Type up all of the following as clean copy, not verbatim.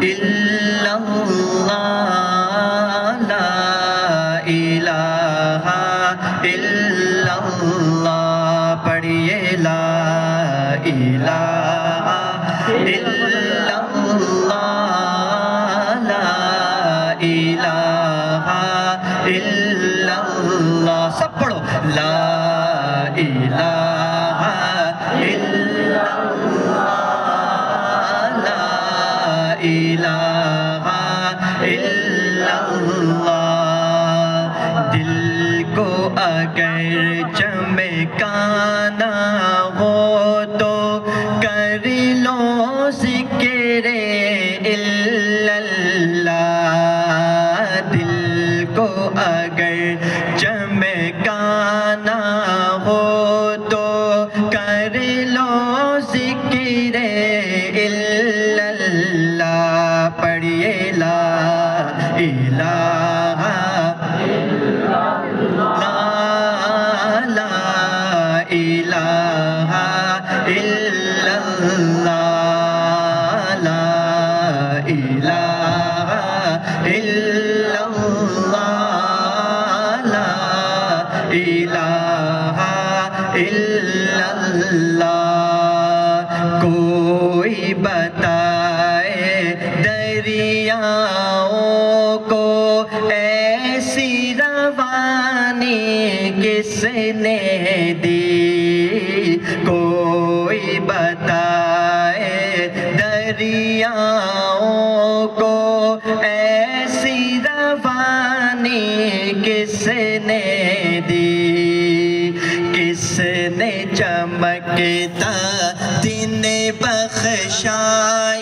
إلا الله لا إله إلا الله پڑھیے لا إله إلا الله لا إله إلا الله سب پڑھو لا إله إلا الله لا إله إلا الله دل کو اگر چمکانا ہو تو کر لو ذکر الا اللہ دل کو اگر چمکانا ہو تو کر لو ذکر الا اللہ پڑھیے لا الہ لا الہ الا اللہ لا الہ الا اللہ لا الہ الا اللہ کوئی بتائے دریاؤں کو ایسی روانی کس نے دی کوئی بتائے دریاؤں کو ایسی روانی کس نے دی کس نے چمکتا دن بخشا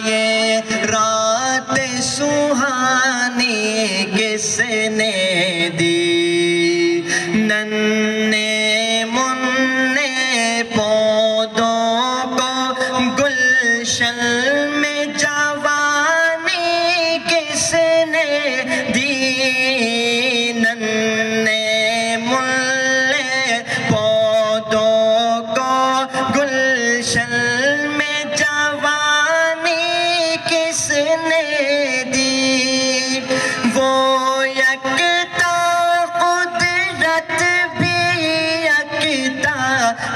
یہ رات سہانی کس نے دی ننے مننے پودوں کو گلشن میں جوانی کس نے دی ننے مننے پودوں کو گلشن میں جوانی کس نے دی وہ یکتا قدرت بھی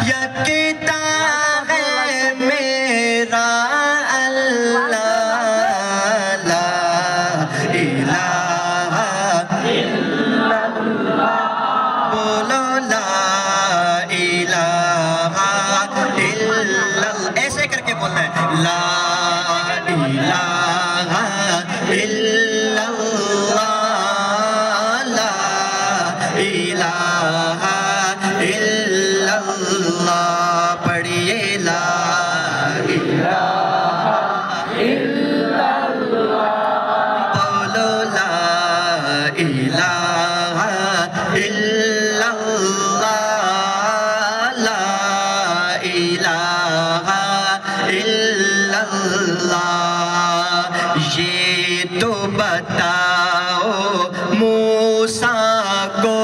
یکتا ہے میرا اللہ لا الہ الا اللہ بولو لا الہ الا اللہ ایسے کر کے بولنا ہے لا الہ الا اللہ لا الہ الا اللہ پڑھیے لا الہ الا اللہ بولو لا الہ الا اللہ لا الہ الا اللہ یہ تو بتاؤ موسیٰ کو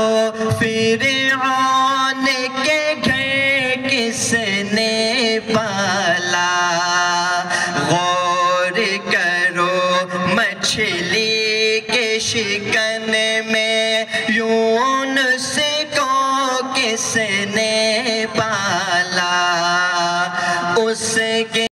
فرعون کے گھر کس نے پالا غور کرو مچھلی